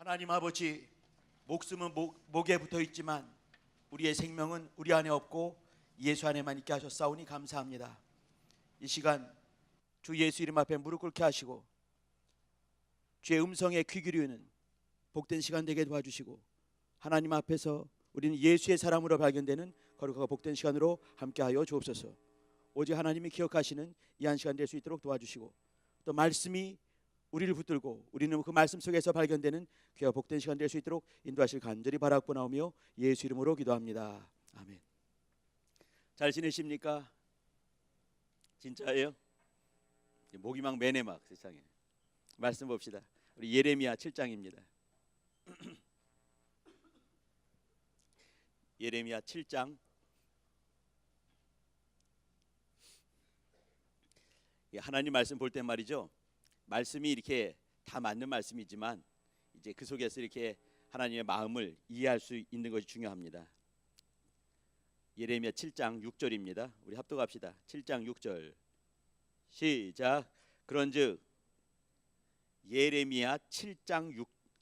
하나님 아버지, 목숨은 목에 붙어 있지만 우리의 생명은 우리 안에 없고 예수 안에만 있게 하셨사오니 감사합니다. 이 시간 주 예수 이름 앞에 무릎 꿇게 하시고 주의 음성에 귀 기울이는 복된 시간 되게 도와주시고, 하나님 앞에서 우리는 예수의 사람으로 발견되는 거룩하고 복된 시간으로 함께하여 주옵소서. 오직 하나님이 기억하시는 이 한 시간 될 수 있도록 도와주시고, 또 말씀이 우리를 붙들고 우리는 그 말씀 속에서 발견되는 귀와 복된 시간 될 수 있도록 인도하실 간절히 바라옵나오며 예수 이름으로 기도합니다. 아멘. 잘 지내십니까? 진짜예요? 목이 막 매네 막 세상에. 말씀 봅시다. 우리 예레미야 7장입니다. 예레미야 7장. 하나님 말씀 볼 때 말이죠, 말씀이 이렇게 다 맞는 말씀이지만 이제 그 속에서 이렇게 하나님의 마음을 이해할 수 있는 것이 중요합니다. 예레미야 7장 6절입니다. 우리 합독합시다. 7장 6절 시작. 그런즉 예레미야 7장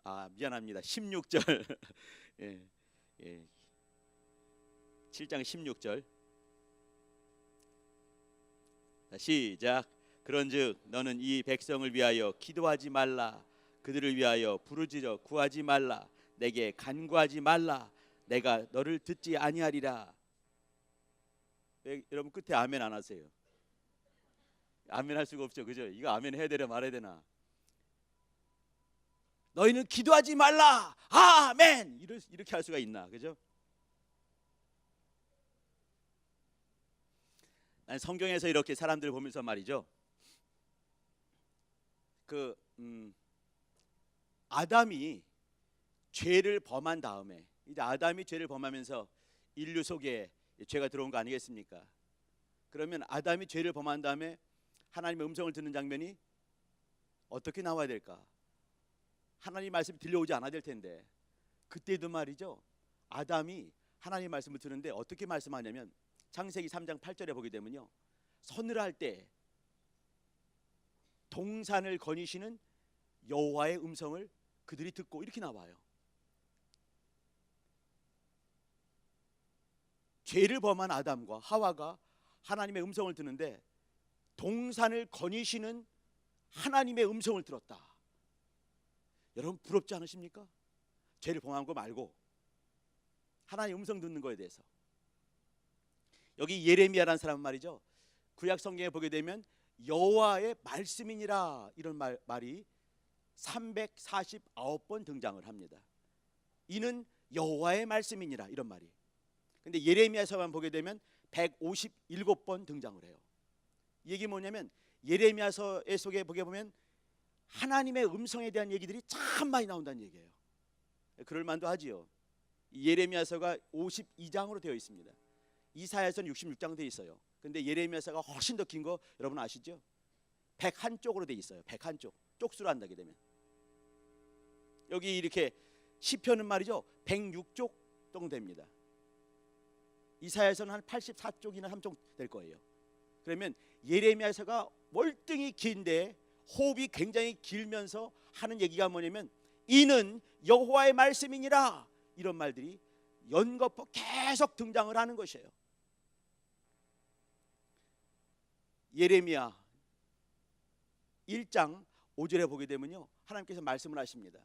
16절 예, 7장 16절 시작. 그런즉 너는 이 백성을 위하여 기도하지 말라. 그들을 위하여 부르짖어 구하지 말라. 내게 간구하지 말라. 내가 너를 듣지 아니하리라. 여러분 끝에 아멘 안 하세요? 아멘 할 수가 없죠, 그죠? 이거 아멘 해야 되나 말아야 되나? 너희는 기도하지 말라. 아멘. 이렇게 할 수가 있나, 그죠? 난 성경에서 이렇게 사람들을 보면서 말이죠, 아담이 죄를 범한 다음에, 이제 아담이 죄를 범하면서 인류 속에 죄가 들어온 거 아니겠습니까? 그러면 아담이 죄를 범한 다음에 하나님의 음성을 듣는 장면이 어떻게 나와야 될까? 하나님 말씀이 들려오지 않아야 될 텐데, 그때도 말이죠, 아담이 하나님 말씀을 듣는데 어떻게 말씀하냐면 창세기 3장 8절에 보게 되면요, 서늘할 때 동산을 거니시는 여호와의 음성을 그들이 듣고, 이렇게 나와요. 죄를 범한 아담과 하와가 하나님의 음성을 듣는데 동산을 거니시는 하나님의 음성을 들었다. 여러분 부럽지 않으십니까? 죄를 범한 거 말고 하나님의 음성 듣는 거에 대해서. 여기 예레미야라는 사람은 말이죠, 구약 성경에 보게 되면 여호와의 말씀이니라 이런 말이 349번 등장을 합니다. 이는 여호와의 말씀이니라 이런 말이. 근데 예레미야서만 보게 되면 157번 등장을 해요. 이 얘기 뭐냐면 예레미야서의 속에 보게 보면 하나님의 음성에 대한 얘기들이 참 많이 나온다는 얘기예요. 그럴 만도 하지요. 예레미야서가 52장으로 되어 있습니다. 이사야서는 66장 되어 있어요. 근데 예레미야서가 훨씬 더 긴 거 여러분 아시죠? 101쪽으로 되어 있어요. 101쪽. 쪽수로 한다게 되면 여기 이렇게 시편은 말이죠 106쪽 정도 됩니다. 이사야서는 한 84쪽이나 3쪽 될 거예요. 그러면 예레미야서가 월등히 긴데 호흡이 굉장히 길면서 하는 얘기가 뭐냐면 이는 여호와의 말씀이니라, 이런 말들이 연거푸 계속 등장을 하는 것이에요. 예레미야 1장 5절에 보게 되면요, 하나님께서 말씀을 하십니다.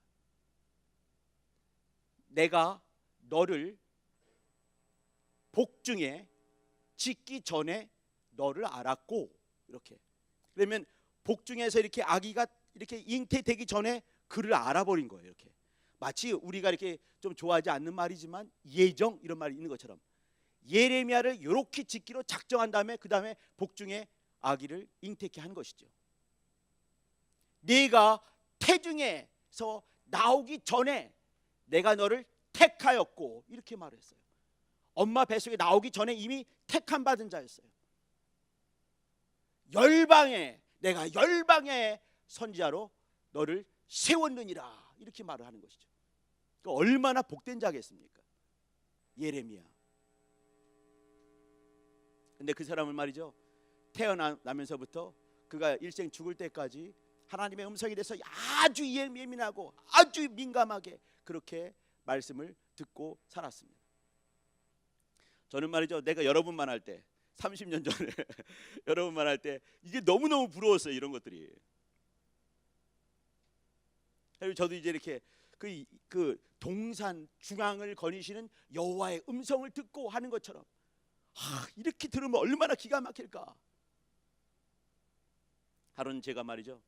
내가 너를 복중에 짓기 전에 너를 알았고, 이렇게. 그러면 복중에서 이렇게 아기가 이렇게 잉태되기 전에 그를 알아버린 거예요. 이렇게 마치 우리가 이렇게 좀 좋아하지 않는 말이지만 예정 이런 말이 있는 것처럼 예레미야를 이렇게 짓기로 작정한 다음에 그 다음에 복중에 아기를 잉태케 한 것이죠. 네가 태중에서 나오기 전에 내가 너를 택하였고, 이렇게 말했어요. 엄마 뱃속에 나오기 전에 이미 택함 받은 자였어요. 내가 열방의 선지자로 너를 세웠느니라, 이렇게 말을 하는 것이죠. 그러니까 얼마나 복된 자겠습니까, 예레미야. 근데 그 사람은 말이죠, 태어나면서부터 그가 일생 죽을 때까지 하나님의 음성에 대해서 아주 예민하고 아주 민감하게 그렇게 말씀을 듣고 살았습니다. 저는 말이죠, 내가 여러분만 할 때 30년 전에 여러분만 할 때 이게 너무너무 부러웠어요. 이런 것들이. 그리고 저도 이제 이렇게 그 동산 중앙을 거니시는 여호와의 음성을 듣고 하는 것처럼 이렇게 들으면 얼마나 기가 막힐까. 하루는 제가 말이죠,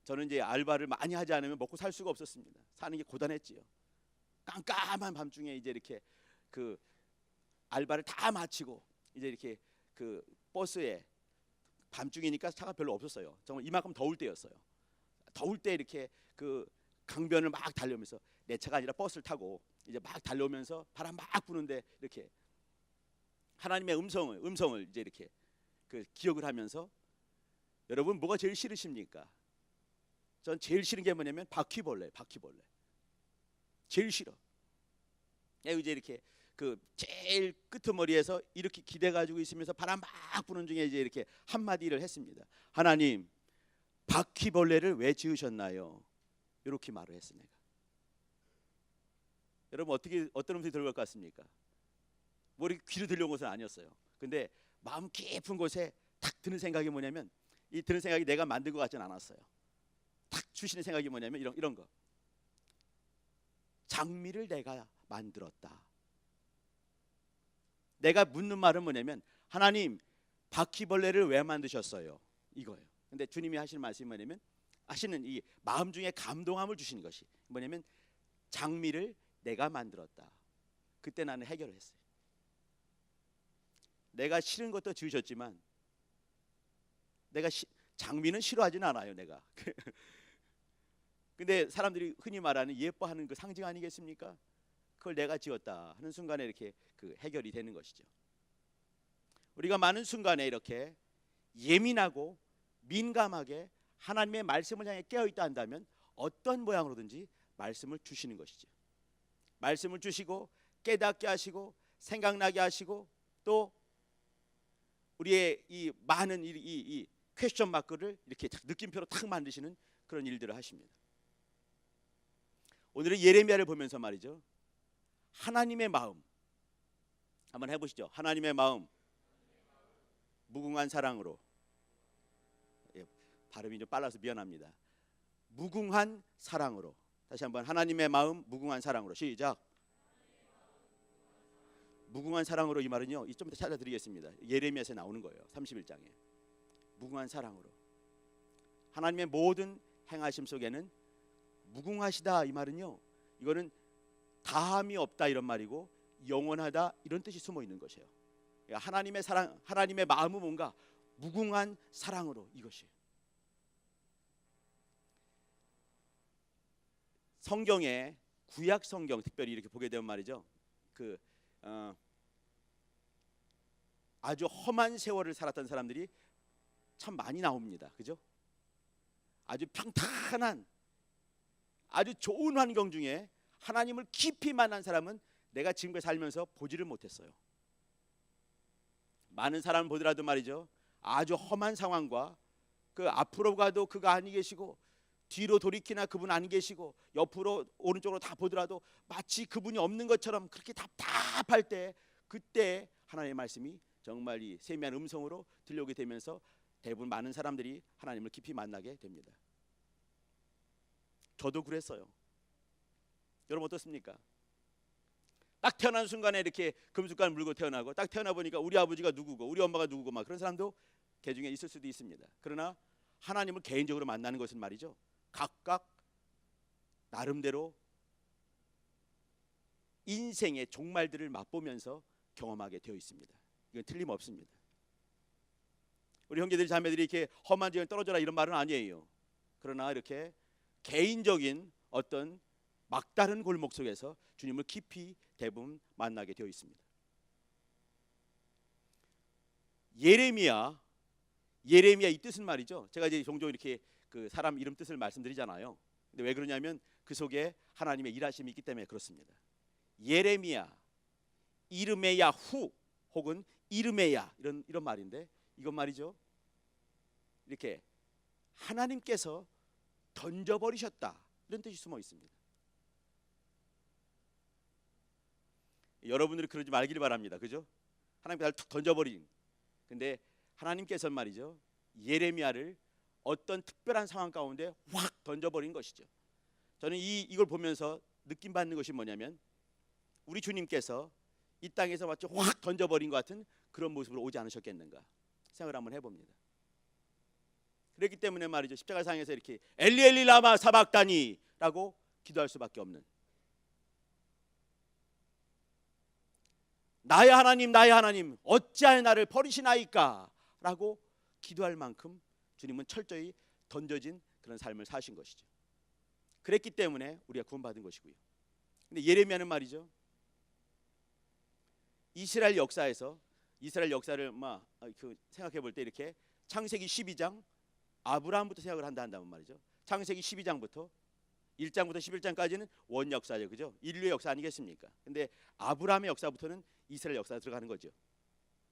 저는 이제 알바를 많이 하지 않으면 먹고 살 수가 없었습니다. 사는 게 고단했지요. 깜깜한 밤중에 이제 이렇게 그 알바를 다 마치고 이제 이렇게 그 버스에, 밤중이니까 차가 별로 없었어요. 정말 이만큼 더울 때였어요. 더울 때 이렇게 그 강변을 막 달려오면서, 내 차가 아니라 버스를 타고 이제 막 달려오면서 바람 막 부는데 이렇게 하나님의 음성을 이제 이렇게 그 기억을 하면서, 여러분 뭐가 제일 싫으십니까? 전 제일 싫은 게 뭐냐면 바퀴벌레. 제일 싫어. 이제 이렇게 그 제일 끄트머리에서 이렇게 기대 가지고 있으면서 바람 막 부는 중에 이제 이렇게 한마디를 했습니다. 하나님, 바퀴벌레를 왜 지으셨나요? 이렇게 말을 했어요. 내가. 여러분 어떤 음성이 들어갈 것 같습니까? 뭐 이렇게 귀로 들려온 것은 아니었어요. 근데 마음 깊은 곳에 탁 드는 생각이 뭐냐면, 이 드는 생각이 내가 만든 것 같지는 않았어요. 탁 주시는 생각이 뭐냐면 이런 거. 장미를 내가 만들었다. 내가 묻는 말은 뭐냐면, 하나님, 바퀴벌레를 왜 만드셨어요? 이거예요. 근데 주님이 하시는 말씀이 뭐냐면, 하시는 이 마음 중에 감동함을 주시는 것이 뭐냐면, 장미를 내가 만들었다. 그때 나는 해결을 했어요. 내가 싫은 것도 지으셨지만 내가 장미는 싫어하지는 않아요, 내가. 근데 사람들이 흔히 말하는 예뻐하는 그 상징 아니겠습니까? 그걸 내가 지었다 하는 순간에 이렇게 그 해결이 되는 것이죠. 우리가 많은 순간에 이렇게 예민하고 민감하게 하나님의 말씀을 향해 깨어있다 한다면 어떤 모양으로든지 말씀을 주시는 것이죠. 말씀을 주시고 깨닫게 하시고 생각나게 하시고, 또 우리의 이 많은 이 퀘스천 마크를 이렇게 느낌표로 탁 만드시는 그런 일들을 하십니다. 오늘은 예레미야를 보면서 말이죠, 하나님의 마음 한번 해보시죠. 하나님의 마음, 무궁한 사랑으로. 발음이 좀 빨라서 미안합니다. 무궁한 사랑으로. 다시 한번, 하나님의 마음 무궁한 사랑으로. 시작. 무궁한 사랑으로, 이 말은요, 좀 더 찾아드리겠습니다. 예레미야에서 나오는 거예요. 31장에 무궁한 사랑으로. 하나님의 모든 행하심 속에는 무궁하시다, 이 말은요, 이거는 다함이 없다 이런 말이고 영원하다 이런 뜻이 숨어 있는 것이에요. 그러니까 하나님의 사랑, 하나님의 마음은 뭔가 무궁한 사랑으로, 이것이. 성경에, 구약 성경 특별히 이렇게 보게 되면 말이죠, 아주 험한 세월을 살았던 사람들이 참 많이 나옵니다. 그죠? 아주 평탄한 아주 좋은 환경 중에 하나님을 깊이 만난 사람은 내가 지금까지 살면서 보지를 못했어요. 많은 사람을 보더라도 말이죠, 아주 험한 상황과 그 앞으로 가도 그가 아니 계시고 뒤로 돌이키나 그분 아니 계시고 옆으로 오른쪽으로 다 보더라도 마치 그분이 없는 것처럼 그렇게 답답할 때, 그때 하나님의 말씀이 정말 이 세미한 음성으로 들려오게 되면서 대부분 많은 사람들이 하나님을 깊이 만나게 됩니다. 저도 그랬어요. 여러분 어떻습니까? 딱 태어난 순간에 이렇게 금숟갈 물고 태어나고, 딱 태어나 보니까 우리 아버지가 누구고 우리 엄마가 누구고 막 그런 사람도 개중에 있을 수도 있습니다. 그러나 하나님을 개인적으로 만나는 것은 말이죠, 각각 나름대로 인생의 종말들을 맛보면서 경험하게 되어 있습니다. 이건 틀림없습니다. 우리 형제들 자매들이 이렇게 험한 지역에 떨어져라 이런 말은 아니에요. 그러나 이렇게 개인적인 어떤 막다른 골목 속에서 주님을 깊이 대부분 만나게 되어 있습니다. 예레미야 이 뜻은 말이죠, 제가 이제 종종 이렇게 그 사람 이름 뜻을 말씀드리잖아요. 근데 왜 그러냐면 그 속에 하나님의 일하심이 있기 때문에 그렇습니다. 예레미야, 이르메야 후 혹은 이르메야 이런 말인데, 이건 말이죠, 이렇게 하나님께서 던져버리셨다, 이런 뜻이 숨어 있습니다. 여러분들이 그러지 말기를 바랍니다. 그죠? 하나님께서 툭 던져버린. 근데 하나님께서는 말이죠, 예레미야를 어떤 특별한 상황 가운데 확 던져버린 것이죠. 저는 이걸 보면서 느낌 받는 것이 뭐냐면, 우리 주님께서 이 땅에서 마치 확 던져버린 것 같은 그런 모습으로 오지 않으셨겠는가 생각을 한번 해봅니다. 그렇기 때문에 말이죠, 십자가상에서 이렇게 엘리 엘리 라마 사박다니라고 기도할 수밖에 없는, 나의 하나님 어찌하여 나를 버리시나이까 라고 기도할 만큼 주님은 철저히 던져진 그런 삶을 사신 것이죠. 그랬기 때문에 우리가 구원받은 것이고요. 근데 예레미야는 말이죠, 이스라엘 역사에서 이스라엘 역사를 생각해 볼 때 이렇게 창세기 12장 아브라함부터 생각을 한다면 말이죠, 창세기 12장부터 1장부터 11장까지는 원역사죠. 그죠? 인류의 역사 아니겠습니까? 근데 아브라함의 역사부터는 이스라엘 역사가 들어가는 거죠.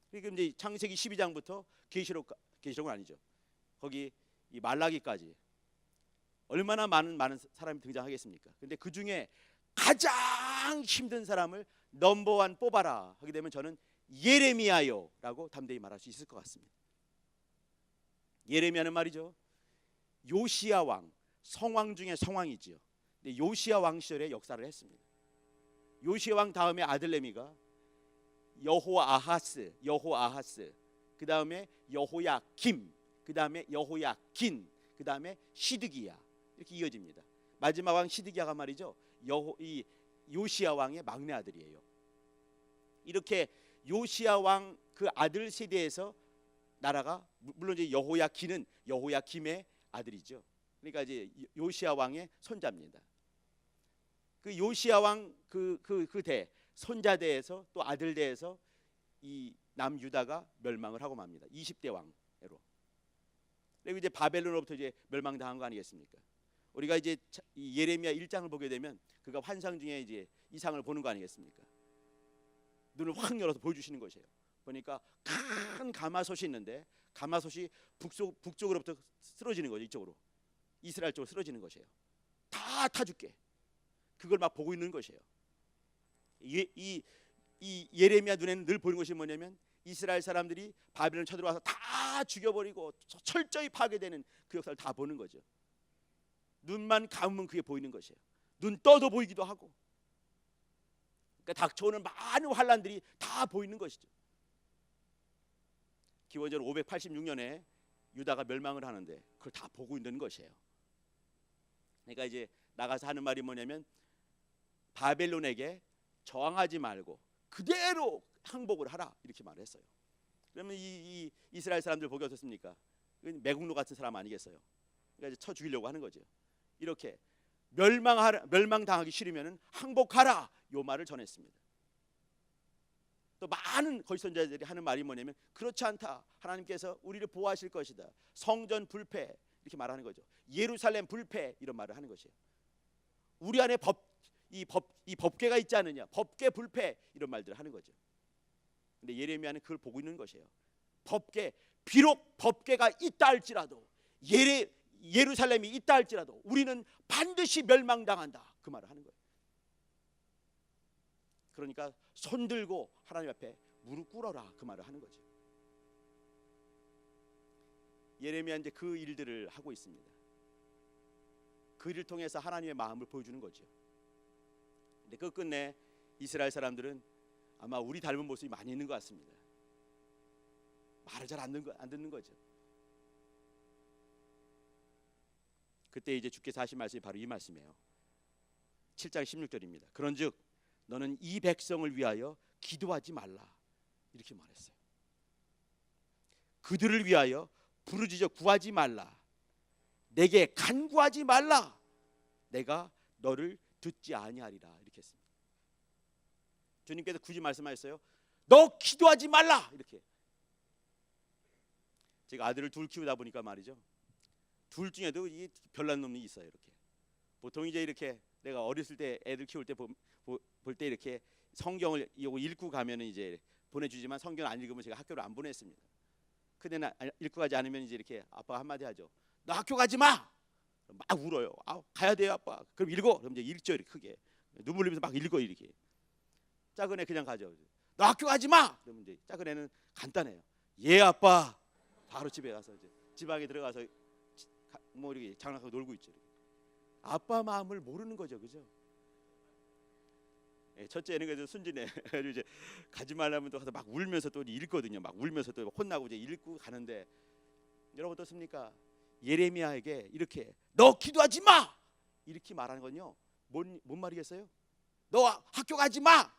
그러니까 이제 창세기 12장부터 계시록은 아니죠. 거기 이 말라기까지 얼마나 많은 사람이 등장하겠습니까? 근데 그 중에 가장 힘든 사람을 넘버원 뽑아라 하게 되면 저는 예레미야요라고 담대히 말할 수 있을 것 같습니다. 예레미야는 말이죠, 요시야 왕, 성왕 중에 성왕이지요. 근데 요시야 왕 시절에 역사를 했습니다. 요시야 왕 다음에 아들내미가 여호아하스, 그 다음에 여호야김, 그 다음에 여호야긴, 그 다음에 시드기야, 이렇게 이어집니다. 마지막 왕 시드기야가 말이죠, 이 요시야 왕의 막내 아들이에요. 이렇게 요시야 왕 그 아들 세대에서 나라가, 물론 이제 여호야긴은 여호야김의 아들이죠. 그러니까 이제 요시야 왕의 손자입니다. 그 요시야 왕 그 대 손자대에서 또 아들대에서 이 남유다가 멸망을 하고 맙니다. 20대 왕으로. 그리고 이제 바벨론으로부터 이제 멸망당한 거 아니겠습니까? 우리가 이제 이 예레미야 1장을 보게 되면 그가 환상 중에 이제 이상을 보는 거 아니겠습니까? 눈을 확 열어서 보여주시는 것이에요. 보니까 큰 가마솥이 있는데 가마솥이 북쪽으로부터 쓰러지는 거죠. 이쪽으로, 이스라엘 쪽으로 쓰러지는 것이에요. 다 타죽게. 그걸 막 보고 있는 것이에요. 이 예레미야 눈에는 늘 보이는 것이 뭐냐면, 이스라엘 사람들이 바벨론 쳐들어와서 다 죽여버리고 철저히 파괴되는 그 역사를 다 보는 거죠. 눈만 감으면 그게 보이는 것이에요. 눈 떠도 보이기도 하고, 그러니까 닥쳐오는 많은 환란들이 다 보이는 것이죠. 기원전 586년에 유다가 멸망을 하는데 그걸 다 보고 있는 것이에요. 그러니까 이제 나가서 하는 말이 뭐냐면, 바벨론에게 저항하지 말고 그대로 항복을 하라, 이렇게 말했어요. 그러면 이 이스라엘 사람들 보기 어떻습니까? 매국노 같은 사람 아니겠어요? 그러니까 쳐 죽이려고 하는 거죠. 이렇게 멸망당하기 싫으면 항복하라, 요 말을 전했습니다. 또 많은 거짓 선지자들이 하는 말이 뭐냐면, 그렇지 않다, 하나님께서 우리를 보호하실 것이다, 성전 불패, 이렇게 말하는 거죠. 예루살렘 불패, 이런 말을 하는 것이에요. 우리 안에 이 법궤가 있지 않느냐, 법궤 불패, 이런 말들을 하는 거죠. 근데 예레미야는 그걸 보고 있는 것이에요. 법궤, 비록 법궤가 있다 할지라도, 예루살렘이 있다 할지라도 우리는 반드시 멸망당한다, 그 말을 하는 거예요. 그러니까 손 들고 하나님 앞에 무릎 꿇어라, 그 말을 하는 거죠. 예레미야 이제 그 일들을 하고 있습니다. 그 일을 통해서 하나님의 마음을 보여주는 거죠. 근데 그 끝내 이스라엘 사람들은 아마 우리 닮은 모습이 많이 있는 것 같습니다. 말을 잘 안 듣는 거죠. 그때 이제 주께서 하신 말씀이 바로 이 말씀이에요. 7장 16절입니다. 그런즉 너는 이 백성을 위하여 기도하지 말라, 이렇게 말했어요. 그들을 위하여 부르짖어 구하지 말라, 내게 간구하지 말라, 내가 너를 듣지 아니하리라, 이렇게 했습니다. 주님께서 굳이 말씀하셨어요. 너 기도하지 말라, 이렇게. 제가 아들을 둘 키우다 보니까 말이죠, 둘 중에도 이 별난 놈이 있어요. 이렇게 보통 이제 이렇게 내가 어렸을 때 애들 키울 때 볼 때 이렇게 성경을 읽고 가면은 이제 보내주지만, 성경 안 읽으면 제가 학교를 안 보냈습니다. 근데 읽고 가지 않으면 이제 이렇게 아빠가 한마디 하죠. 너 학교 가지 마. 막 울어요. 가야 돼요 아빠. 그럼 읽어. 그럼 이제 읽죠 이렇게 크게. 눈물 흘리면서 막 읽어 이렇게. 작은 애 그냥 가죠. 너 학교 가지 마. 그러면 이제 작은 애는 간단해요. 예 아빠. 바로 집에 가서 이제 지방에 들어가서 뭐 이렇게 장난하고 놀고 있죠. 아빠 마음을 모르는 거죠, 그죠? 첫째는 그래서 순진해. 이제 가지 말라면 또 가서 막 울면서 또 읽거든요. 막 울면서 또 혼나고 이제 읽고 가는데 여러분 어떻습니까? 예레미야에게 이렇게 너 기도하지 마 이렇게 말하는 건요. 뭔 말이겠어요? 너 학교 가지 마.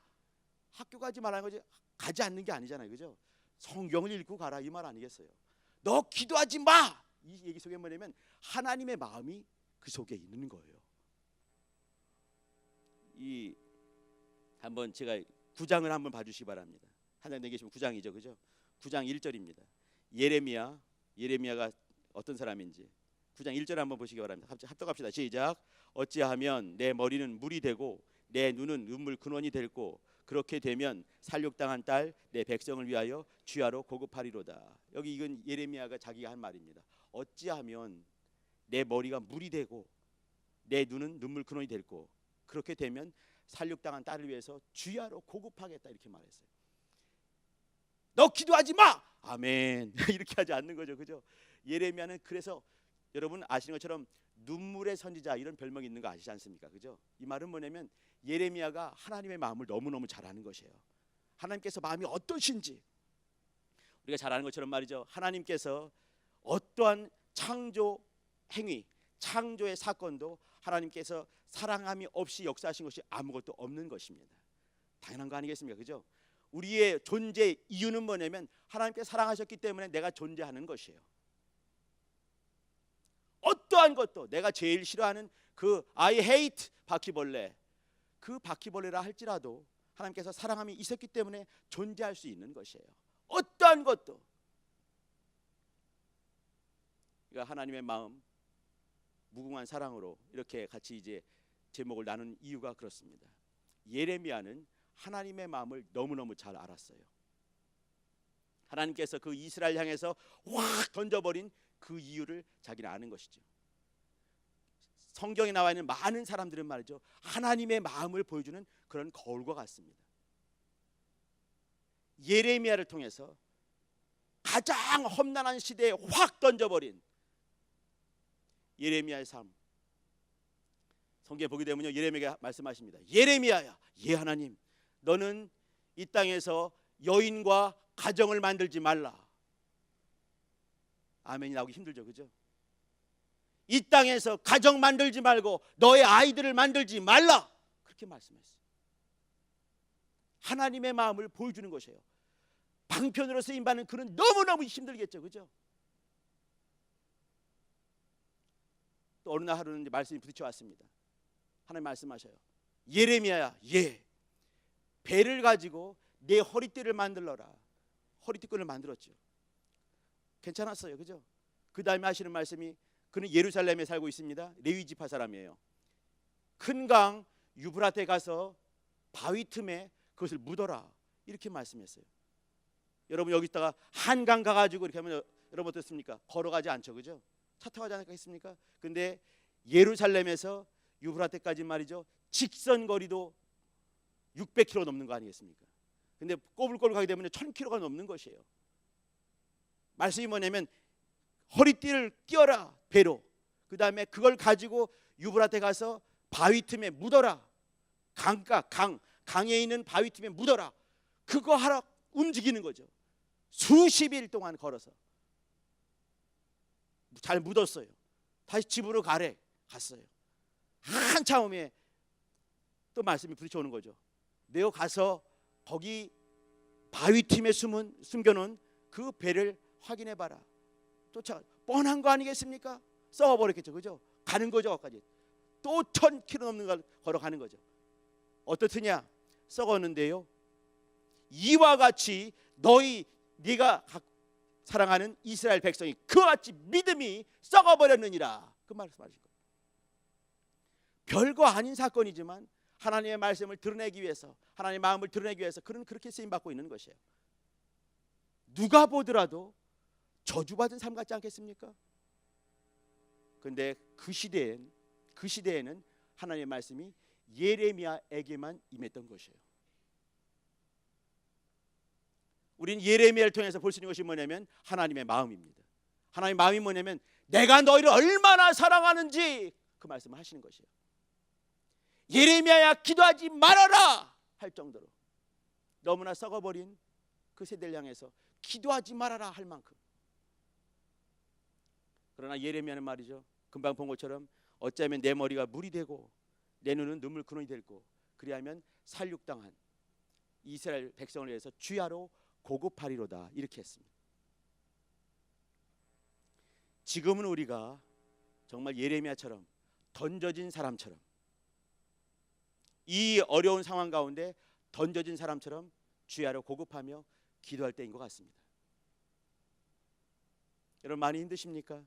학교 가지 말라는 거지 가지 않는 게 아니잖아요, 그죠? 성경을 읽고 가라 이 말 아니겠어요? 너 기도하지 마. 이 얘기 속에 뭐냐면 하나님의 마음이 그 속에 있는 거예요. 이 한번 제가 9장을 한번 봐주시기 바랍니다. 하나님 계시면 9장이죠, 그죠? 9장 1절입니다. 예레미야가 어떤 사람인지 9장 1절 한번 보시기 바랍니다. 합독합시다. 시작. 어찌하면 내 머리는 물이 되고 내 눈은 눈물 근원이 될고 그렇게 되면 살육당한 딸 내 백성을 위하여 주야로 고급하리로다. 여기 이건 예레미야가 자기가 한 말입니다. 어찌하면 내 머리가 물이 되고 내 눈은 눈물 근원이 될고 그렇게 되면 살육당한 딸을 위해서 주야로 고급하겠다 이렇게 말했어요. 너 기도하지 마. 아멘. 이렇게 하지 않는 거죠, 그죠? 예레미야는 그래서 여러분 아시는 것처럼 눈물의 선지자 이런 별명이 있는 거 아시지 않습니까, 그죠? 이 말은 뭐냐면 예레미야가 하나님의 마음을 너무너무 잘 아는 것이에요. 하나님께서 마음이 어떠신지 우리가 잘 아는 것처럼 말이죠. 하나님께서 어떠한 창조 행위, 창조의 사건도 하나님께서 사랑함이 없이 역사하신 것이 아무것도 없는 것입니다. 당연한 거 아니겠습니까, 그죠? 우리의 존재 이유는 뭐냐면 하나님께 사랑하셨기 때문에 내가 존재하는 것이에요. 어떠한 것도 내가 제일 싫어하는 그 I hate 바퀴벌레, 그 바퀴벌레라 할지라도 하나님께서 사랑함이 있었기 때문에 존재할 수 있는 것이에요. 어떠한 것도. 그러니까 하나님의 마음, 무궁한 사랑으로 이렇게 같이 이제 제목을 나눈 이유가 그렇습니다. 예레미야는 하나님의 마음을 너무너무 잘 알았어요. 하나님께서 그 이스라엘 향해서 확 던져버린 그 이유를 자기는 아는 것이죠. 성경에 나와 있는 많은 사람들은 말이죠, 하나님의 마음을 보여주는 그런 거울과 같습니다. 예레미야를 통해서 가장 험난한 시대에 확 던져버린 예레미야의 삶, 성경에 보게 되면요, 예레미야가 말씀하십니다. 예레미야야, 예 하나님, 너는 이 땅에서 여인과 가정을 만들지 말라. 아멘이 나오기 힘들죠, 그죠? 이 땅에서 가정 만들지 말고 너의 아이들을 만들지 말라, 그렇게 말씀했어요. 하나님의 마음을 보여주는 것이에요. 방편으로 쓰임받는 그는 너무너무 힘들겠죠, 그죠? 또 어느 날 하루는 말씀이 부딪혀 왔습니다. 하나님 말씀하셔요. 예레미야야, 예, 배를 가지고 내 허리띠를 만들어라. 허리띠끈을 만들었죠. 괜찮았어요, 그죠? 그 다음에 하시는 말씀이, 그는 예루살렘에 살고 있습니다. 레위 지파 사람이에요. 큰 강 유브라테 가서 바위 틈에 그것을 묻어라, 이렇게 말씀했어요. 여러분 여기다가 한강 가가지고 이렇게 하면 여러분 어떻습니까? 걸어가지 않죠, 그죠? 차 타고 가지 않겠습니까? 근데 예루살렘에서 유브라테까지 말이죠, 직선 거리도 600km 넘는 거 아니겠습니까? 근데 꼬불꼬불 가게 되면 1000km가 넘는 것이에요. 말씀이 뭐냐면 허리띠를 끼워라, 배로. 그 다음에 그걸 가지고 유브라테 가서 바위 틈에 묻어라. 강에 있는 바위 틈에 묻어라. 그거 하러 움직이는 거죠. 수십 일 동안 걸어서 잘 묻었어요. 다시 집으로 갔어요. 한참 후에 또 말씀이 부딪혀오는 거죠. 내가 가서 거기 바위 틈에 숨겨놓은 그 배를 확인해봐라. 쫓아, 뻔한 거 아니겠습니까? 썩어버렸겠죠, 그죠? 가는 거죠, 거기까지. 또 1000km 넘는 걸 걸어가는 거죠. 어떻느냐? 썩었는데요, 이와 같이 네가 사랑하는 이스라엘 백성이 그와 같이 믿음이 썩어버렸느니라, 그 말씀하신 거예요. 별거 아닌 사건이지만 하나님의 말씀을 드러내기 위해서, 하나님의 마음을 드러내기 위해서 그는 그렇게 쓰임받고 있는 것이에요. 누가 보더라도 저주받은 삶 같지 않겠습니까? 근데 그 시대에는 하나님의 말씀이 예레미야에게만 임했던 것이에요. 우리는 예레미야를 통해서 볼 수 있는 것이 뭐냐면 하나님의 마음입니다. 하나님의 마음이 뭐냐면 내가 너희를 얼마나 사랑하는지 그 말씀을 하시는 것이에요. 예레미야야 기도하지 말아라 할 정도로 너무나 썩어버린 그 세대를 향해서 기도하지 말아라 할 만큼. 그러나 예레미야는 말이죠, 금방 본 것처럼 어쩌면 내 머리가 물이 되고 내 눈은 눈물 근원이 되고 그리하면 살육당한 이스라엘 백성을 위해서 주야로 고급하리로다 이렇게 했습니다. 지금은 우리가 정말 예레미야처럼 던져진 사람처럼 이 어려운 상황 가운데 던져진 사람처럼 주야로 고급하며 기도할 때인 것 같습니다. 여러분 많이 힘드십니까?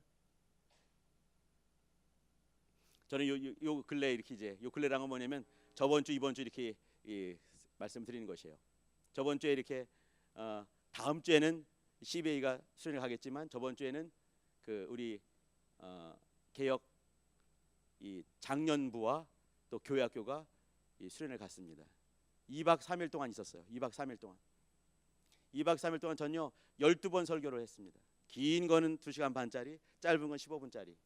저는 요 근래 이렇게 이제 요 근래란 건 뭐냐면 저번 주 이번 주 이렇게 말씀드리는 것이에요. 저번 주에 이렇게 다음 주에는 CBA가 수련을 가겠지만 저번 주에는 그 우리 개혁 이 장년부와 또 교회학교가 이 수련을 갔습니다. 2박 3일 동안 있었어요. 2박 3일 동안. 2박 3일 동안 전요 12번 설교를 했습니다. 긴 거는 2시간 반짜리, 짧은 건 15분짜리.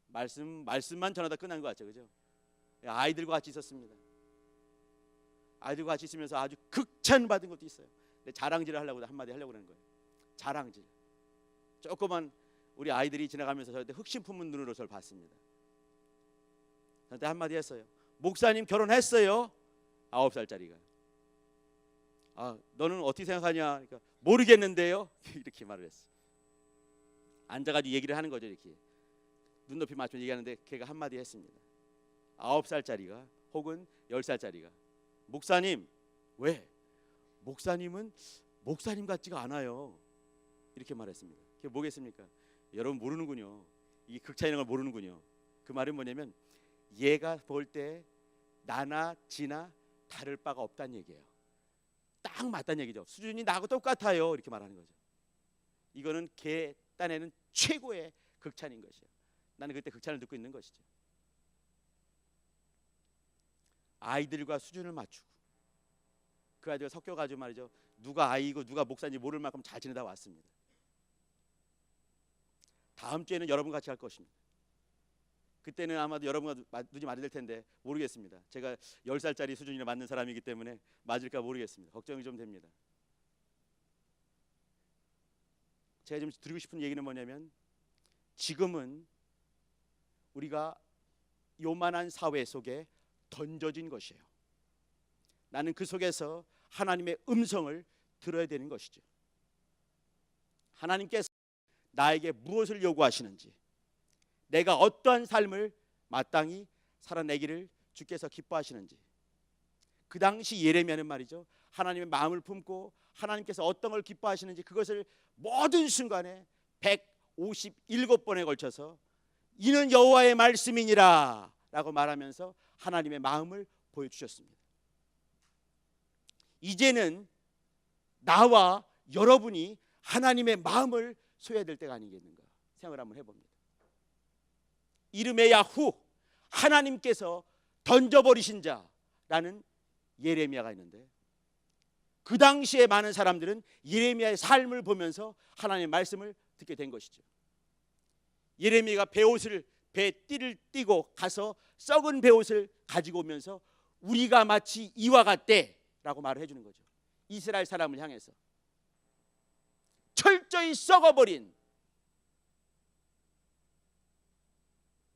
말씀만 전하다 끝난 것 같죠, 그죠? 아이들과 같이 있었습니다. 아이들과 같이 있으면서 아주 극찬 받은 것도 있어요. 근데 자랑질을 하려고 한마디 하려고 그러는 거예요. 자랑질. 조그만 우리 아이들이 지나가면서 저한테 흑심 품은 눈으로 저를 봤습니다. 저한테 한마디 했어요. 목사님 결혼했어요. 9살짜리가. 아, 너는 어떻게 생각하냐? 그러니까 모르겠는데요. 이렇게 말을 했어. 앉아가지고 얘기를 하는 거죠, 이렇게. 눈높이 맞춰 얘기하는데 걔가 한마디 했습니다. 9살짜리가 혹은 10살짜리가 목사님, 왜? 목사님은 목사님 같지가 않아요. 이렇게 말했습니다. 그게 뭐겠습니까? 여러분 모르는군요. 이 극차이는 걸 모르는군요. 그 말은 뭐냐면 얘가 볼 때 나나 지나 다를 바가 없다는 얘기예요. 딱 맞다는 얘기죠. 수준이 나하고 똑같아요. 이렇게 말하는 거죠. 이거는 걔 딴에는 최고의 극찬인 것이에요. 나는 그때 극찬을 듣고 있는 것이죠. 아이들과 수준을 맞추고 그 아이들과 섞여가지고 말이죠. 누가 아이고 누가 목사인지 모를 만큼 잘 지내다 왔습니다. 다음 주에는 여러분 같이 할 것입니다. 그때는 아마도 여러분과 눈이 맞을 텐데 모르겠습니다. 제가 10살짜리 수준이나 맞는 사람이기 때문에 맞을까 모르겠습니다. 걱정이 좀 됩니다. 제가 좀 드리고 싶은 얘기는 뭐냐면 지금은 우리가 요만한 사회 속에 던져진 것이에요. 나는 그 속에서 하나님의 음성을 들어야 되는 것이죠. 하나님께서 나에게 무엇을 요구하시는지, 내가 어떠한 삶을 마땅히 살아내기를 주께서 기뻐하시는지. 그 당시 예레미야는 말이죠, 하나님의 마음을 품고 하나님께서 어떤 걸 기뻐하시는지 그것을 모든 순간에 157번에 걸쳐서 이는 여호와의 말씀이니라 라고 말하면서 하나님의 마음을 보여주셨습니다. 이제는 나와 여러분이 하나님의 마음을 소유해야 될 때가 아니겠는가 생각을 한번 해봅니다. 이름의 야후, 하나님께서 던져버리신 자라는 예레미야가 있는데 그 당시에 많은 사람들은 예레미야의 삶을 보면서 하나님의 말씀을 듣게 된 것이죠. 예레미야가 배 띠를 띠고 가서 썩은 베옷을 가지고 오면서 우리가 마치 이와 같대라고 말을 해주는 거죠. 이스라엘 사람을 향해서 철저히 썩어버린,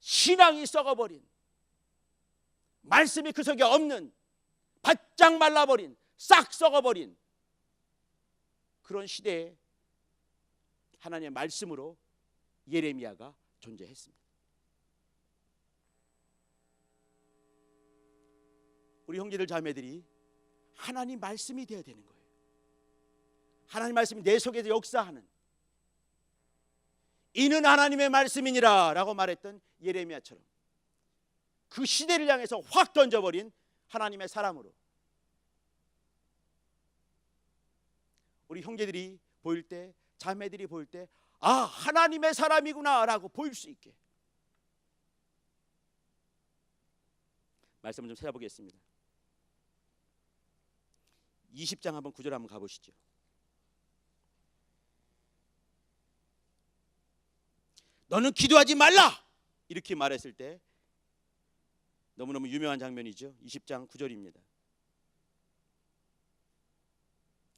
신앙이 썩어버린, 말씀이 그 속에 없는, 바짝 말라버린, 싹 썩어버린 그런 시대에 하나님의 말씀으로 예레미야가 존재했습니다. 우리 형제들 자매들이 하나님 말씀이 되어야 되는 거예요. 하나님 말씀이 내 속에서 역사하는, 이는 하나님의 말씀이니라 라고 말했던 예레미야처럼 그 시대를 향해서 확 던져버린 하나님의 사람으로 우리 형제들이 보일 때, 자매들이 보일 때 아, 하나님의 사람이구나라고 보일 수 있게. 말씀을 좀 찾아보겠습니다. 20장 한번 9절 한번 가보시죠. 너는 기도하지 말라 이렇게 말했을 때 너무너무 유명한 장면이죠. 20장 9절입니다.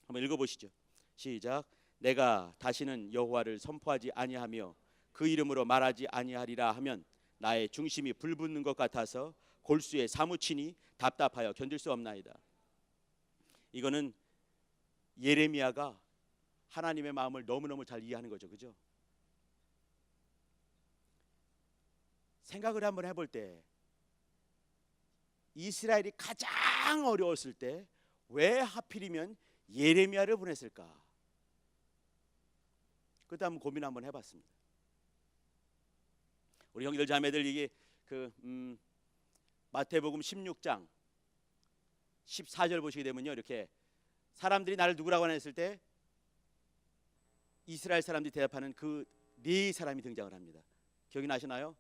한번 읽어보시죠. 시작. 내가 다시는 여호와를 선포하지 아니하며 그 이름으로 말하지 아니하리라 하면 나의 중심이 불붙는 것 같아서 골수에 사무치니 답답하여 견딜 수 없나이다. 이거는 예레미야가 하나님의 마음을 너무너무 잘 이해하는 거죠. 그죠? 생각을 한번 해볼 때 이스라엘이 가장 어려웠을 때 왜 하필이면 예레미야를 보냈을까? 그때 한번 고민 한번 해봤습니다. 우리 형제들 자매들 이게 마태복음 16장 14절 보시게 되면요, 이렇게 사람들이 나를 누구라고 하나 했을 때 이스라엘 사람들이 대답하는 그 네 사람이 등장을 합니다. 기억이 나시나요?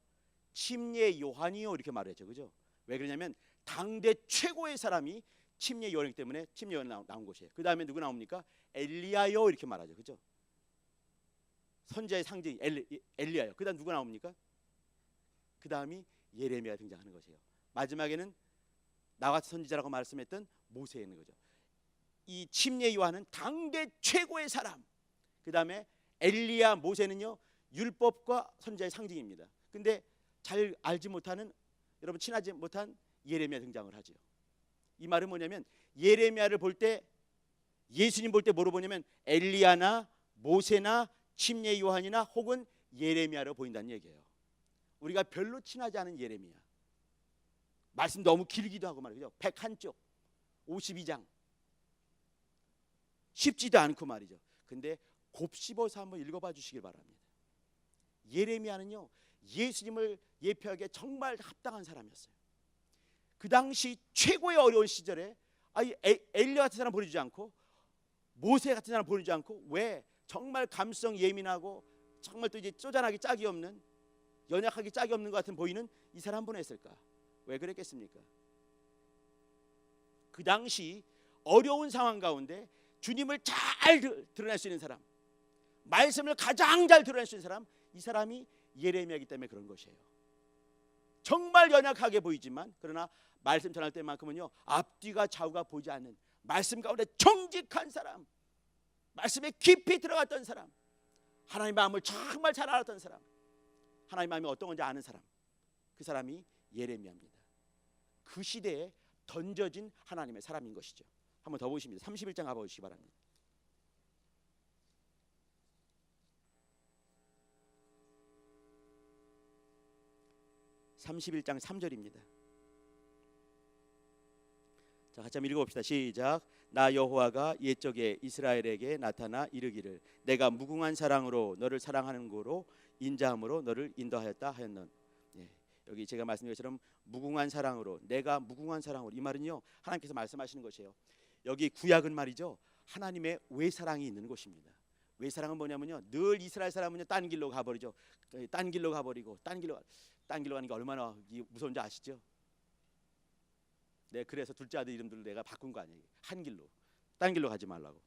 침례 요한이요 이렇게 말했죠. 그죠? 왜 그러냐면 당대 최고의 사람이 침례 요한이기 때문에 침례 요한이 나온 곳이에요. 그 다음에 누구 나옵니까? 엘리야요 이렇게 말하죠. 그죠? 선지자의 상징 엘리야요. 그 다음 누가 나옵니까? 그 다음이 예레미야 등장하는 것이에요. 마지막에는 나같이 선지자라고 말씀했던 모세 있는 거죠. 이 침례 요한은 당대 최고의 사람. 그 다음에 엘리야 모세는요 율법과 선지자의 상징입니다. 근데 잘 알지 못하는, 여러분 친하지 못한 예레미야 등장을 하죠. 이 말은 뭐냐면 예레미야를 볼 때, 예수님 볼 때 뭐로 보냐면 엘리야나 모세나 침례 요한이나 혹은 예레미야로 보인다는 얘기예요. 우리가 별로 친하지 않은 예레미야, 말씀 너무 길기도 하고 말이죠. 101쪽 52장 쉽지도 않고 말이죠. 근데 곱씹어서 한번 읽어봐 주시길 바랍니다. 예레미야는요 예수님을 예표하기에 정말 합당한 사람이었어요. 그 당시 최고의 어려운 시절에 엘리야 같은 사람 보내주지 않고 모세 같은 사람 보내주지 않고 왜 정말 감성 예민하고 정말 또 이제 쪼잔하기 짝이 없는, 연약하기 짝이 없는 것 같은 보이는 이 사람 보냈을까? 왜 그랬겠습니까? 그 당시 어려운 상황 가운데 주님을 잘 드러낼 수 있는 사람, 말씀을 가장 잘 드러낼 수 있는 사람, 이 사람이 예레미야이기 때문에 그런 것이에요. 정말 연약하게 보이지만 그러나 말씀 전할 때만큼은요 앞뒤가 좌우가 보지 않는 말씀 가운데 정직한 사람, 말씀에 깊이 들어갔던 사람, 하나님의 마음을 정말 잘 알았던 사람, 하나님의 마음이 어떤 건지 아는 사람, 그 사람이 예레미야입니다. 그 시대에 던져진 하나님의 사람인 것이죠. 한번 더 보십니다. 31장 가보시기 바랍니다. 31장 3절입니다. 자, 같이 한번 읽어봅시다. 시작. 나 여호와가 옛적에 이스라엘에게 나타나 이르기를 내가 무궁한 사랑으로 너를 사랑하는 고로 인자함으로 너를 인도하였다 하였는. 여기 제가 말씀드린 것처럼 무궁한 사랑으로, 내가 무궁한 사랑으로, 이 말은요 하나님께서 말씀하시는 것이에요. 여기 구약은 말이죠 하나님의 외사랑이 있는 곳입니다. 외사랑은 뭐냐면요 늘 이스라엘 사람은요 딴 길로 가버리죠. 딴 길로 가버리고 딴 길로 가는 게 얼마나 무서운지 아시죠? 네, 그래서 둘째 아들 이름들을 내가 바꾼 거 아니에요. 한 길로, 딴 길로 가지 말라고.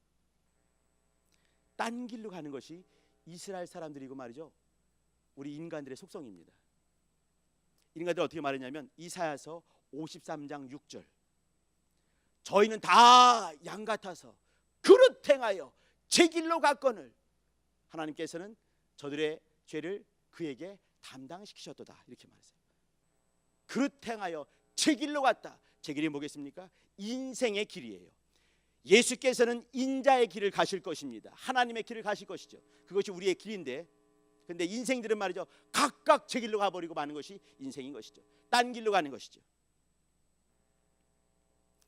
딴 길로 가는 것이 이스라엘 사람들이고 말이죠 우리 인간들의 속성입니다. 인간들 어떻게 말했냐면 이사야서 53장 6절 저희는 다 양 같아서 그릇 행하여 제 길로 갔거늘 하나님께서는 저들의 죄를 그에게 담당시키셨도다 이렇게 말했어요. 그릇 행하여 제 길로 갔다. 제 길이 뭐겠습니까? 인생의 길이에요. 예수께서는 인자의 길을 가실 것입니다. 하나님의 길을 가실 것이죠. 그것이 우리의 길인데, 근데 인생들은 말이죠 각각 제 길로 가버리고 마는 것이 인생인 것이죠. 딴 길로 가는 것이죠.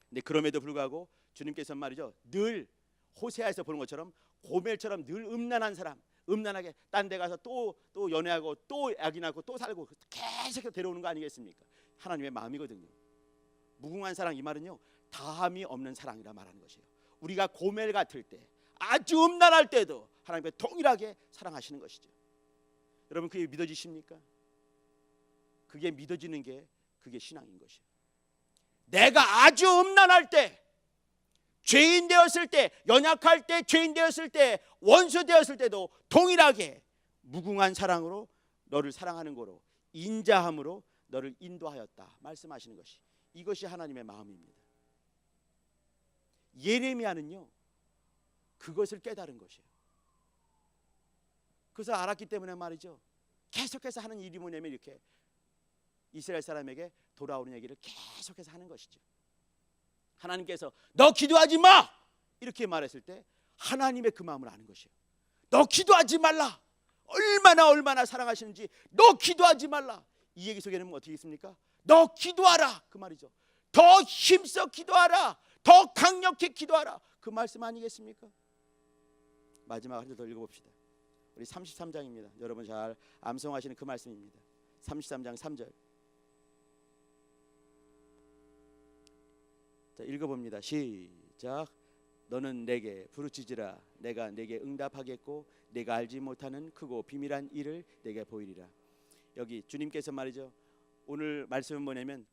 근데 그럼에도 불구하고 주님께서는 말이죠 늘 호세아에서 보는 것처럼 고멜처럼 늘 음란한 사람, 음란하게 딴 데 가서 또 연애하고 또 아기 낳고 또 살고 계속 데려오는 거 아니겠습니까? 하나님의 마음이거든요. 무궁한 사랑, 이 말은요 다함이 없는 사랑이라 말하는 것이에요. 우리가 고멜 같을 때, 아주 음란할 때도 하나님께 동일하게 사랑하시는 것이죠. 여러분 그게 믿어지십니까? 그게 믿어지는 게 그게 신앙인 것이에요. 내가 아주 음란할 때, 죄인 되었을 때, 연약할 때, 죄인 되었을 때, 원수 되었을 때도 동일하게 무궁한 사랑으로 너를 사랑하는 거로, 인자함으로 너를 인도하였다 말씀하시는 것이, 이것이 하나님의 마음입니다. 예레미야는요 그것을 깨달은 것이에요. 그것을 알았기 때문에 말이죠, 계속해서 하는 일이 뭐냐면 이렇게 이스라엘 사람에게 돌아오는 얘기를 계속해서 하는 것이죠. 하나님께서 너 기도하지 마 이렇게 말했을 때 하나님의 그 마음을 아는 것이에요. 너 기도하지 말라, 얼마나 사랑하시는지 너 기도하지 말라. 이 얘기 속에는 어떻게 있습니까? 너 기도하라 그 말이죠. 더 힘써 기도하라, 더 강력히 기도하라, 그 말씀 아니겠습니까? 마지막 한 절 더 읽어봅시다. 우리 33장입니다. 여러분 잘 암송하시는 그 말씀입니다. 33장 3절. 자, 읽어봅니다. 시작. 너는 내게 부르짖으라, 내가 내게 응답하겠고 내가 알지 못하는 크고 비밀한 일을 내게 보이리라. 여기 주님께서 말이죠, 오늘 말씀은 뭐냐면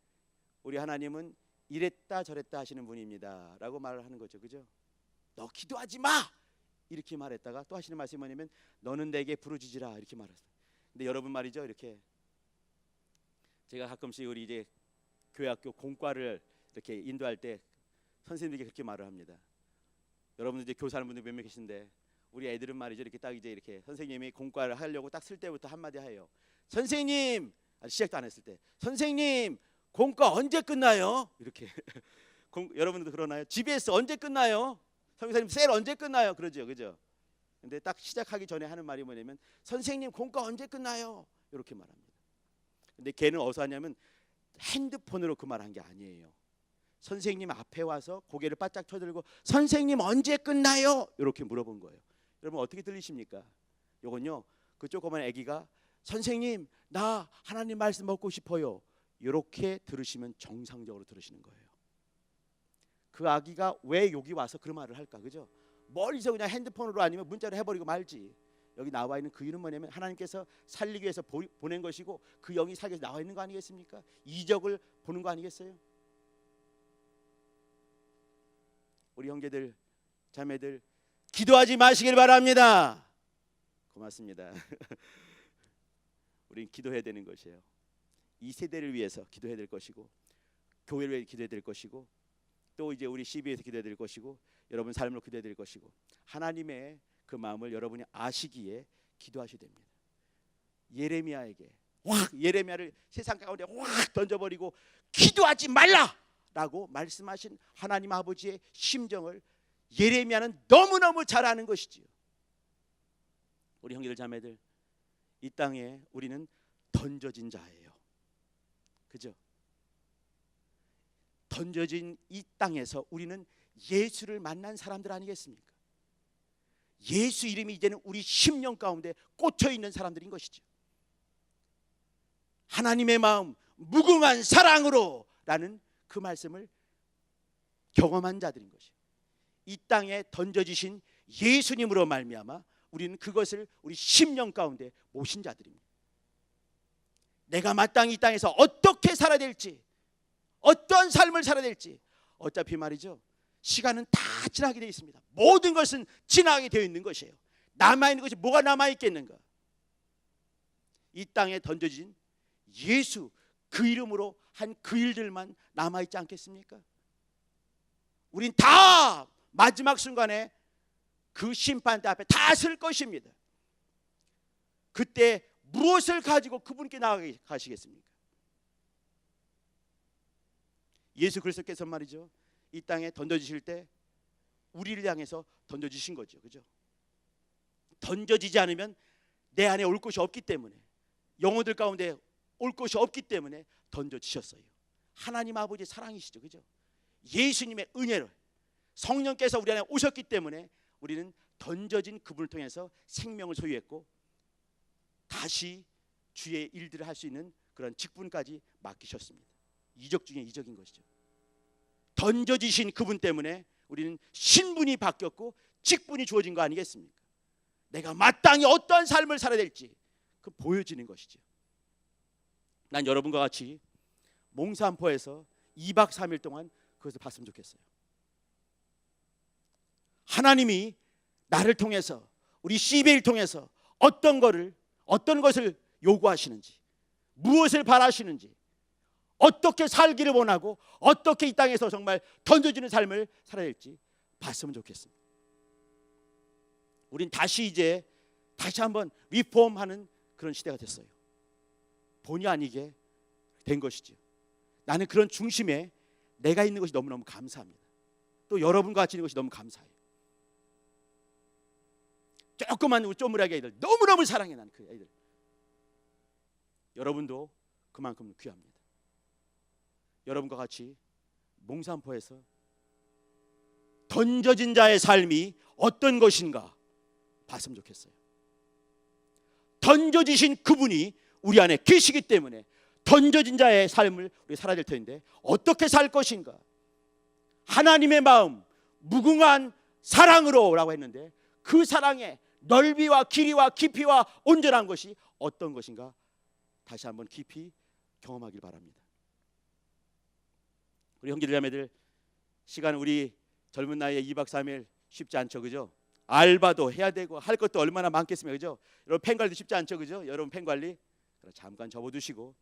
우리 하나님은 이랬다 저랬다 하시는 분입니다 라고 말을 하는 거죠. 그죠? 너 기도하지 마 이렇게 말했다가 또 하시는 말씀이 뭐냐면 너는 내게 부르짖으라 이렇게 말했어요. 근데 여러분 말이죠, 이렇게 제가 가끔씩 우리 이제 교회학교 공과를 이렇게 인도할 때 선생님들이 그렇게 말을 합니다. 여러분들 이제 교사하는 분들 몇몇 계신데 우리 애들은 말이죠, 이렇게 딱 이제 이렇게 선생님이 공과를 하려고 딱 쓸 때부터 한마디 해요. 선생님, 시작도 안 했을 때 선생님 공과 언제 끝나요? 이렇게 여러분들도 그러나요? GBS 언제 끝나요? 선생님 셀 언제 끝나요? 그러죠, 그죠? 근데 딱 시작하기 전에 하는 말이 뭐냐면 선생님 공과 언제 끝나요? 이렇게 말합니다. 근데 걔는 어디서 하냐면 핸드폰으로 그 말 한 게 아니에요. 선생님 앞에 와서 고개를 바짝 쳐들고 선생님 언제 끝나요? 이렇게 물어본 거예요. 여러분 어떻게 들리십니까? 요건요, 그 조그만 아기가 선생님 나 하나님 말씀 먹고 싶어요 이렇게 들으시면 정상적으로 들으시는 거예요. 그 아기가 왜 여기 와서 그런 말을 할까? 그죠? 멀리서 그냥 핸드폰으로 아니면 문자로 해버리고 말지. 여기 나와 있는 그 이유는 뭐냐면 하나님께서 살리기 위해서 보낸 것이고 그 영이 살기 위해서 나와 있는 거 아니겠습니까? 이적을 보는 거 아니겠어요? 우리 형제들 자매들 기도하지 마시길 바랍니다. 고맙습니다. 우린 기도해야 되는 것이에요. 이 세대를 위해서 기도해야 될 것이고 교회를 위해 기도해야 될 것이고 또 이제 우리 CB에서 기도해야 될 것이고 여러분 삶으로 기도해야 될 것이고 하나님의 그 마음을 여러분이 아시기에 기도하셔야 됩니다. 예레미야에게 예레미야를 세상 가운데 확 던져버리고 기도하지 말라라고 말씀하신 하나님 아버지의 심정을 예레미야는 너무너무 잘 아는 것이지요. 우리 형제들 자매들, 이 땅에 우리는 던져진 자예요. 그죠? 던져진 이 땅에서 우리는 예수를 만난 사람들 아니겠습니까? 예수 이름이 이제는 우리 심령 가운데 꽂혀 있는 사람들인 것이죠. 하나님의 마음 무궁한 사랑으로 라는 그 말씀을 경험한 자들인 것이에요. 이 땅에 던져지신 예수님으로 말미암아 우리는 그것을 우리 심령 가운데 모신 자들입니다. 내가 마땅히 이 땅에서 어떻게 살아야 될지, 어떤 삶을 살아야 될지, 어차피 말이죠, 시간은 다 지나게 되어 있습니다. 모든 것은 지나게 되어 있는 것이에요. 남아있는 것이 뭐가 남아있겠는가? 이 땅에 던져진 예수 그 이름으로 한 그 일들만 남아있지 않겠습니까? 우린 다 마지막 순간에 그 심판대 앞에 다 설 것입니다. 그때 무엇을 가지고 그분께 나아가시겠습니까? 예수 그리스도께서 말이죠, 이 땅에 던져지실 때 우리를 향해서 던져지신 거죠. 그죠? 던져지지 않으면 내 안에 올 것이 없기 때문에, 영혼들 가운데 올 것이 없기 때문에 던져지셨어요. 하나님 아버지의 사랑이시죠. 그죠? 예수님의 은혜로 성령께서 우리 안에 오셨기 때문에 우리는 던져진 그분을 통해서 생명을 소유했고 다시 주의 일들을 할 수 있는 그런 직분까지 맡기셨습니다. 이적 중에 이적인 것이죠. 던져지신 그분 때문에 우리는 신분이 바뀌었고 직분이 주어진 거 아니겠습니까? 내가 마땅히 어떠한 삶을 살아야 될지 그 보여지는 것이죠. 난 여러분과 같이 몽산포에서 2박 3일 동안 그것을 봤으면 좋겠어요. 하나님이 나를 통해서, 우리 CBA를 통해서 어떤 것을 요구하시는지, 무엇을 바라시는지, 어떻게 살기를 원하고 어떻게 이 땅에서 정말 던져지는 삶을 살아야 될지 봤으면 좋겠습니다. 우린 다시 한번 리폼하는 그런 시대가 됐어요. 본의 아니게 된 것이죠. 나는 그런 중심에 내가 있는 것이 너무너무 감사합니다. 또 여러분과 같이 있는 것이 너무 감사해요. 조그만 우리 쪼무라기 아이들 너무너무 사랑해. 나는 그 아이들. 여러분도 그만큼 귀합니다. 여러분과 같이 몽산포에서 던져진 자의 삶이 어떤 것인가 봤으면 좋겠어요. 던져지신 그분이 우리 안에 계시기 때문에 던져진 자의 삶을 우리 살아야 될 텐데 어떻게 살 것인가. 하나님의 마음 무궁한 사랑으로 라고 했는데 그 사랑의 넓이와 길이와 깊이와 온전한 것이 어떤 것인가 다시 한번 깊이 경험하길 바랍니다. 우리 형제들 자매들, 시간 우리 젊은 나이에 2박 3일 쉽지 않죠, 그죠? 알바도 해야 되고 할 것도 얼마나 많겠습니까, 그죠? 여러분 팬 관리도 쉽지 않죠, 그죠? 여러분 팬 관리 잠깐 접어두시고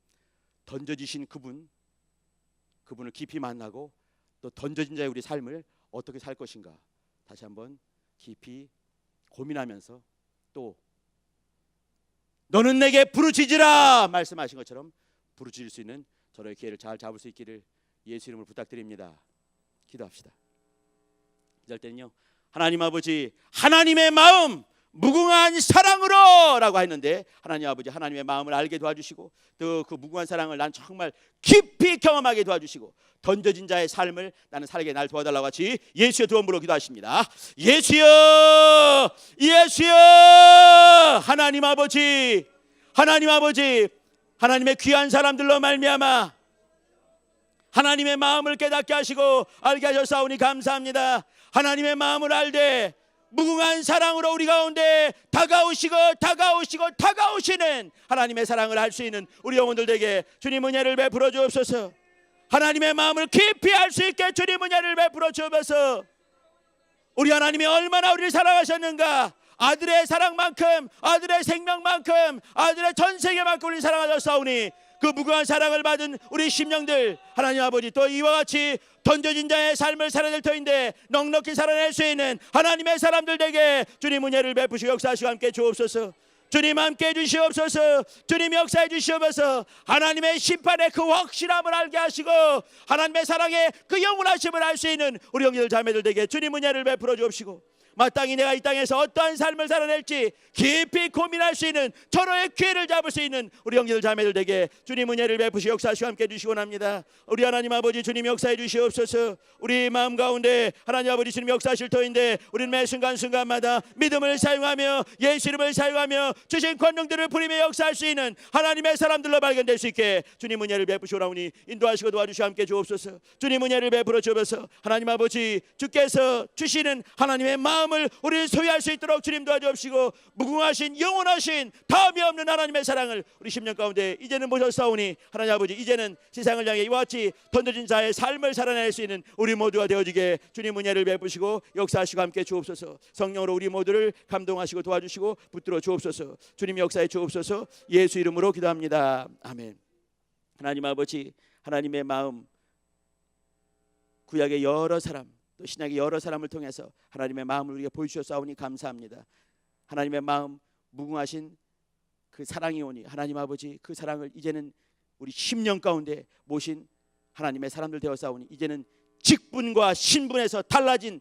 던져지신 그분을 깊이 만나고 또 던져진 자의 우리 삶을 어떻게 살 것인가 다시 한번 깊이 고민하면서 또 너는 내게 부르짖으라 말씀하신 것처럼 부르짖을 수 있는 저의 기회를 잘 잡을 수 있기를 예수 이름으로 부탁드립니다. 기도합시다. 이럴 때는요, 하나님 아버지 하나님의 마음 무궁한 사랑으로 라고 했는데 하나님 아버지 하나님의 마음을 알게 도와주시고 또 그 무궁한 사랑을 난 정말 깊이 경험하게 도와주시고 던져진 자의 삶을 나는 살게 날 도와달라고 같이 예수의 두 번으로 기도하십니다. 예수여, 예수여. 하나님 아버지 하나님의 귀한 사람들로 말미암아 하나님의 마음을 깨닫게 하시고 알게 하셨사오니 감사합니다. 하나님의 마음을 알되 무궁한 사랑으로 우리 가운데 다가오시는 하나님의 사랑을 알 수 있는 우리 영혼들에게 주님 은혜를 베풀어 주옵소서. 하나님의 마음을 깊이 알 수 있게 주님 은혜를 베풀어 주옵소서. 우리 하나님이 얼마나 우리를 사랑하셨는가, 아들의 사랑만큼, 아들의 생명만큼, 아들의 전세계만큼 우리를 사랑하셨사오니 그 무궁한 사랑을 받은 우리 심령들 하나님 아버지 또 이와 같이 던져진 자의 삶을 살아야 될 터인데 넉넉히 살아낼 수 있는 하나님의 사람들에게 주님 은혜를 베푸시고 역사하시고 함께 주옵소서. 주님 함께 해주시옵소서. 주님 역사해 주시옵소서. 하나님의 심판의 그 확실함을 알게 하시고 하나님의 사랑의 그 영원하심을 알 수 있는 우리 형제들 자매들에게 주님 은혜를 베풀어 주옵시고 마땅히 내가 이 땅에서 어떠한 삶을 살아낼지 깊이 고민할 수 있는 서로의 기회를 잡을 수 있는 우리 형제들 자매들에게 주님 은혜를 베푸시고 역사하시고 함께 해주시기 원합니다. 우리 하나님 아버지 주님 역사해 주시옵소서. 우리 마음 가운데 하나님 아버지 주님 역사하실 터인데 우리는 매 순간순간마다 믿음을 사용하며 예수 이름을 사용하며 주신 권능들을 부리며 역사할 수 있는 하나님의 사람들로 발견될 수 있게 주님 은혜를 베푸시오라오니 인도하시고 도와주시고 함께 주옵소서. 주님 은혜를 베풀어 주옵소서. 하나님 아버지 주께서 주시는 하나님의 마음을 우리를 소유할 수 있도록 주님 도와주옵시고 무궁하신 영원하신 다음이 없는 하나님의 사랑을 우리 10년 가운데 이제는 보셨사오니 하나님 아버지 이제는 세상을 향해 이와 같이 던져진 자의 삶을 살아낼 수 있는 우리 모두가 되어지게 주님 은혜를 베푸시고 역사하시고 함께 주옵소서. 성령으로 우리 모두를 감동하시고 도와주시고 붙들어 주옵소서. 주님 역사해 주옵소서. 예수 이름으로 기도합니다. 아멘. 하나님 아버지 하나님의 마음 구약의 여러 사람 또 신약의 여러 사람을 통해서 하나님의 마음을 우리가 보여주셨사오니 감사합니다. 하나님의 마음 무궁하신 그 사랑이 오니 하나님 아버지 그 사랑을 이제는 우리 10년 가운데 모신 하나님의 사람들 되었사오니 이제는 직분과 신분에서 달라진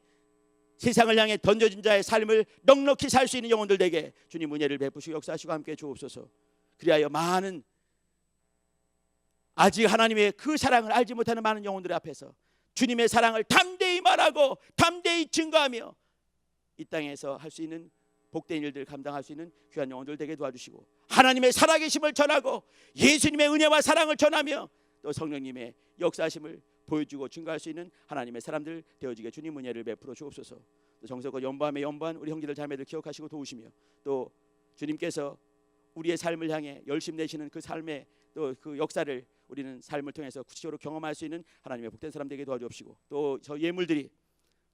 세상을 향해 던져진 자의 삶을 넉넉히 살 수 있는 영혼들에게 주님 은혜를 베푸시고 역사하시고 함께 주옵소서. 그리하여 많은 아직 하나님의 그 사랑을 알지 못하는 많은 영혼들 앞에서 주님의 사랑을 담대히 말하고 담대히 증거하며 이 땅에서 할 수 있는 복된 일들을 감당할 수 있는 귀한 영혼들 되게 도와주시고 하나님의 살아계심을 전하고 예수님의 은혜와 사랑을 전하며 또 성령님의 역사하심을 보여주고 증거할 수 있는 하나님의 사람들 되어지게 주님 은혜를 베풀어 주옵소서. 정석과 연보함에 연보한 우리 형제들 자매들 기억하시고 도우시며, 또 주님께서 우리의 삶을 향해 열심 내시는 그 삶의 또 그 역사를 우리는 삶을 통해서 구체적으로 경험할 수 있는 하나님의 복된 사람 되게 도와주옵시고, 또 저 예물들이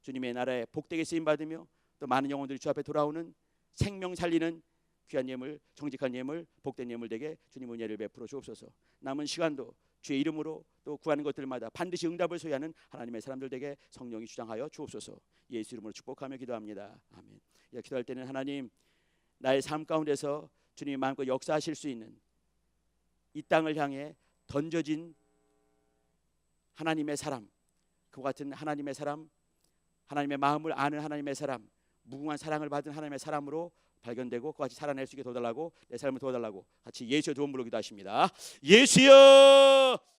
주님의 나라에 복되게 쓰임 받으며 또 많은 영혼들이 주 앞에 돌아오는 생명 살리는 귀한 예물, 정직한 예물, 복된 예물 되게 주님 은혜를 베풀어 주옵소서. 남은 시간도 주의 이름으로 또 구하는 것들마다 반드시 응답을 소유하는 하나님의 사람들 되게 성령이 주장하여 주옵소서. 예수 이름으로 축복하며 기도합니다. 아멘. 기도할 때는 하나님, 나의 삶 가운데서 주님이 마음껏 역사하실 수 있는 이 땅을 향해 던져진 하나님의 사람, 그와 같은 하나님의 사람, 하나님의 마음을 아는 하나님의 사람, 무궁한 사랑을 받은 하나님의 사람으로 발견되고 그와 같이 살아낼 수 있게 도와달라고, 내 삶을 도와달라고 같이 예수의 도움 부르기도 하십니다. 예수여